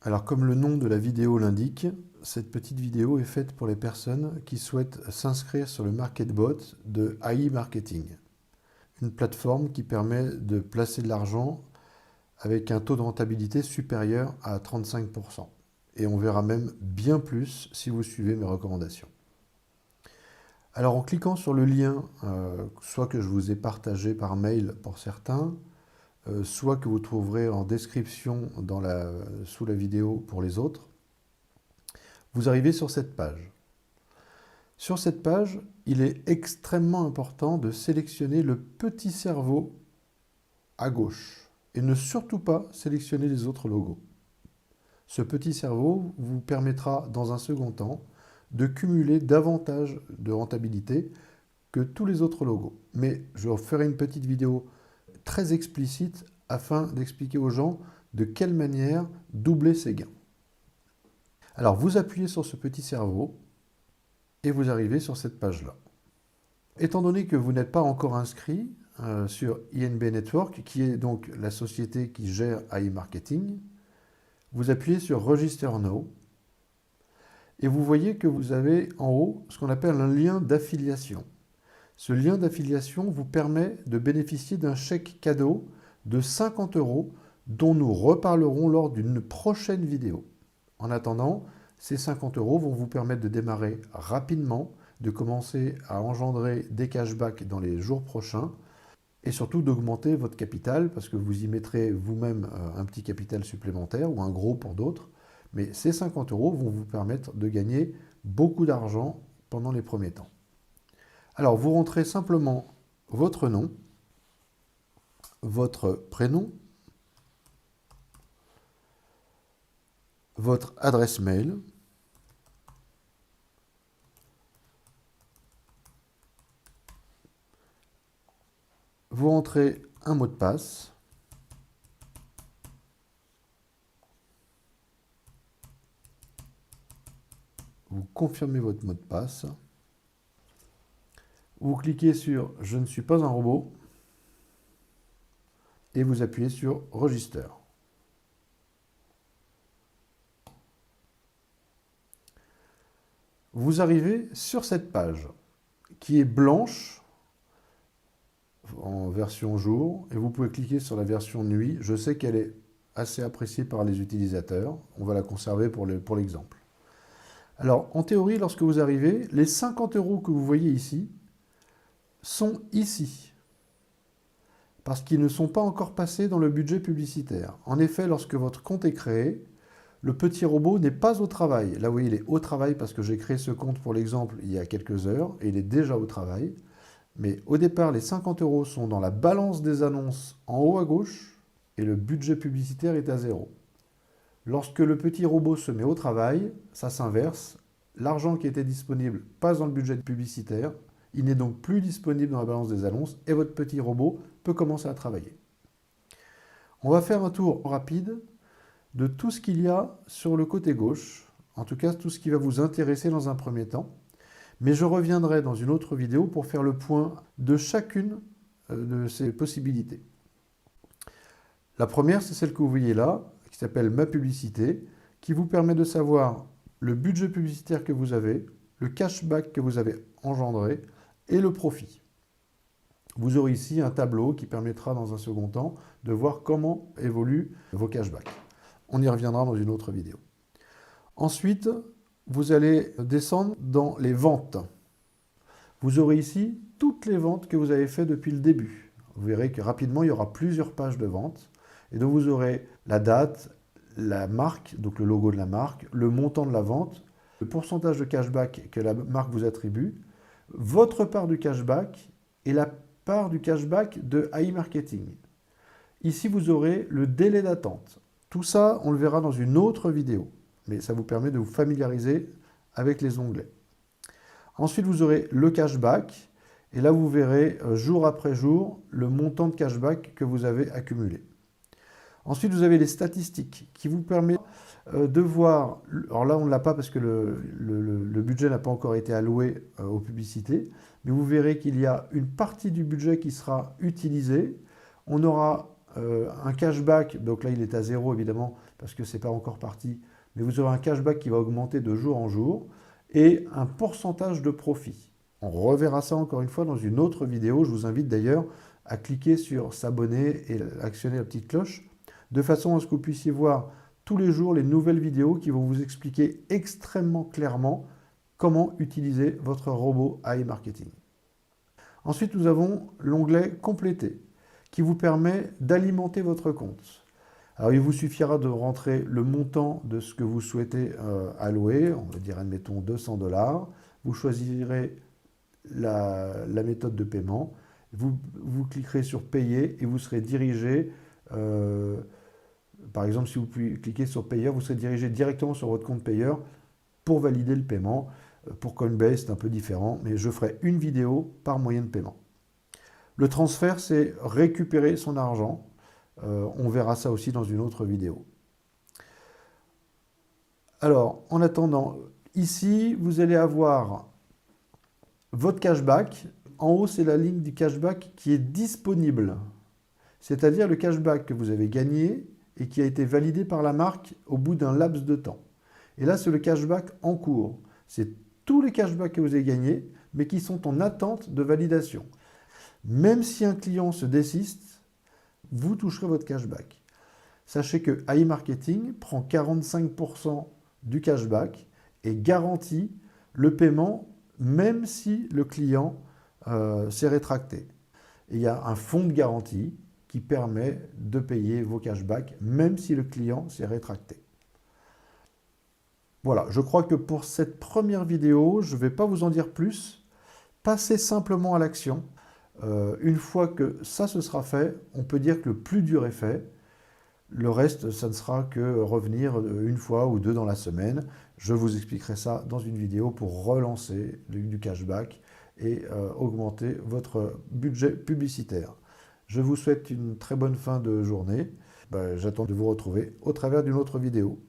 Alors comme le nom de la vidéo l'indique, cette petite vidéo est faite pour les personnes qui souhaitent s'inscrire sur le MarketBot de AI Marketing, une plateforme qui permet de placer de l'argent avec un taux de rentabilité supérieur à 35%. Et on verra même bien plus si vous suivez mes recommandations. Alors en cliquant sur le lien, soit que je vous ai partagé par mail pour certains, soit que vous trouverez en description sous la vidéo pour les autres, vous arrivez sur cette page. Sur cette page, il est extrêmement important de sélectionner le petit cerveau à gauche et ne surtout pas sélectionner les autres logos. Ce petit cerveau vous permettra dans un second temps de cumuler davantage de rentabilité que tous les autres logos. Mais je vous ferai une petite vidéo très explicite afin d'expliquer aux gens de quelle manière doubler ses gains. Alors vous appuyez sur ce petit cerveau et vous arrivez sur cette page-là. Étant donné que vous n'êtes pas encore inscrit sur INB Network, qui est donc la société qui gère AI Marketing, vous appuyez sur Register Now et vous voyez que vous avez en haut ce qu'on appelle un lien d'affiliation. Ce lien d'affiliation vous permet de bénéficier d'un chèque cadeau de 50 € dont nous reparlerons lors d'une prochaine vidéo. En attendant, ces 50 € vont vous permettre de démarrer rapidement, de commencer à engendrer des cashbacks dans les jours prochains et surtout d'augmenter votre capital parce que vous y mettrez vous-même un petit capital supplémentaire ou un gros pour d'autres. Mais ces 50 € vont vous permettre de gagner beaucoup d'argent pendant les premiers temps. Alors, vous rentrez simplement votre nom, votre prénom, votre adresse mail, vous rentrez un mot de passe, vous confirmez votre mot de passe, vous cliquez sur « Je ne suis pas un robot » et vous appuyez sur « Register ». Vous arrivez sur cette page qui est blanche en version jour et vous pouvez cliquer sur la version nuit. Je sais qu'elle est assez appréciée par les utilisateurs. On va la conserver pour l'exemple. Alors, en théorie, lorsque vous arrivez, les 50 € que vous voyez ici sont ici, parce qu'ils ne sont pas encore passés dans le budget publicitaire. En effet, lorsque votre compte est créé, le petit robot n'est pas au travail. Là, vous voyez, il est au travail parce que j'ai créé ce compte pour l'exemple il y a quelques heures et il est déjà au travail. Mais au départ, les 50 € sont dans la balance des annonces en haut à gauche et le budget publicitaire est à 0. Lorsque le petit robot se met au travail, ça s'inverse. L'argent qui était disponible passe dans le budget publicitaire. Il n'est donc plus disponible dans la balance des annonces et votre petit robot peut commencer à travailler. On va faire un tour rapide de tout ce qu'il y a sur le côté gauche, en tout cas tout ce qui va vous intéresser dans un premier temps. Mais je reviendrai dans une autre vidéo pour faire le point de chacune de ces possibilités. La première, c'est celle que vous voyez là, qui s'appelle Ma publicité, qui vous permet de savoir le budget publicitaire que vous avez, le cashback que vous avez engendré et le profit. Vous aurez ici un tableau qui permettra dans un second temps de voir comment évoluent vos cashbacks. On y reviendra dans une autre vidéo. Ensuite, vous allez descendre dans les ventes. Vous aurez ici toutes les ventes que vous avez faites depuis le début. Vous verrez que rapidement, il y aura plusieurs pages de vente. Et donc, vous aurez la date, la marque, donc le logo de la marque, le montant de la vente, le pourcentage de cashback que la marque vous attribue, votre part du cashback et la part du cashback de AI Marketing. Ici, vous aurez le délai d'attente. Tout ça, on le verra dans une autre vidéo, mais ça vous permet de vous familiariser avec les onglets. Ensuite, vous aurez le cashback, et là, vous verrez jour après jour le montant de cashback que vous avez accumulé. Ensuite, vous avez les statistiques qui vous permettent de voir, alors là, on ne l'a pas parce que le budget n'a pas encore été alloué aux publicités, mais vous verrez qu'il y a une partie du budget qui sera utilisée. On aura un cashback, donc là il est à 0 évidemment, parce que ce n'est pas encore parti, mais vous aurez un cashback qui va augmenter de jour en jour et un pourcentage de profit. On reverra ça encore une fois dans une autre vidéo. Je vous invite d'ailleurs à cliquer sur s'abonner et actionner la petite cloche, de façon à ce que vous puissiez voir tous les jours les nouvelles vidéos qui vont vous expliquer extrêmement clairement comment utiliser votre robot AI Marketing. Ensuite, nous avons l'onglet Compléter, qui vous permet d'alimenter votre compte. Alors, il vous suffira de rentrer le montant de ce que vous souhaitez allouer, on va dire, admettons, 200 $. Vous choisirez la méthode de paiement, vous cliquerez sur Payer et vous serez dirigé, par exemple, si vous cliquez sur Payeur, vous serez dirigé directement sur votre compte payeur pour valider le paiement. Pour Coinbase, c'est un peu différent, mais je ferai une vidéo par moyen de paiement. Le transfert, c'est récupérer son argent. On verra ça aussi dans une autre vidéo. Alors, en attendant, ici, vous allez avoir votre cashback. En haut, c'est la ligne du cashback qui est disponible. C'est-à-dire le cashback que vous avez gagné et qui a été validé par la marque au bout d'un laps de temps. Et là, c'est le cashback en cours. C'est tous les cashbacks que vous avez gagnés, mais qui sont en attente de validation. Même si un client se désiste, vous toucherez votre cashback. Sachez que AI Marketing prend 45% du cashback et garantit le paiement même si le client s'est rétracté. Et il y a un fonds de garantie qui permet de payer vos cashbacks même si le client s'est rétracté. Voilà, je crois que pour cette première vidéo, je ne vais pas vous en dire plus. Passez simplement à l'action. Une fois que ça se sera fait, on peut dire que le plus dur est fait. Le reste, ça ne sera que revenir une fois ou deux dans la semaine. Je vous expliquerai ça dans une vidéo pour relancer du cashback et augmenter votre budget publicitaire. Je vous souhaite une très bonne fin de journée. J'attends de vous retrouver au travers d'une autre vidéo.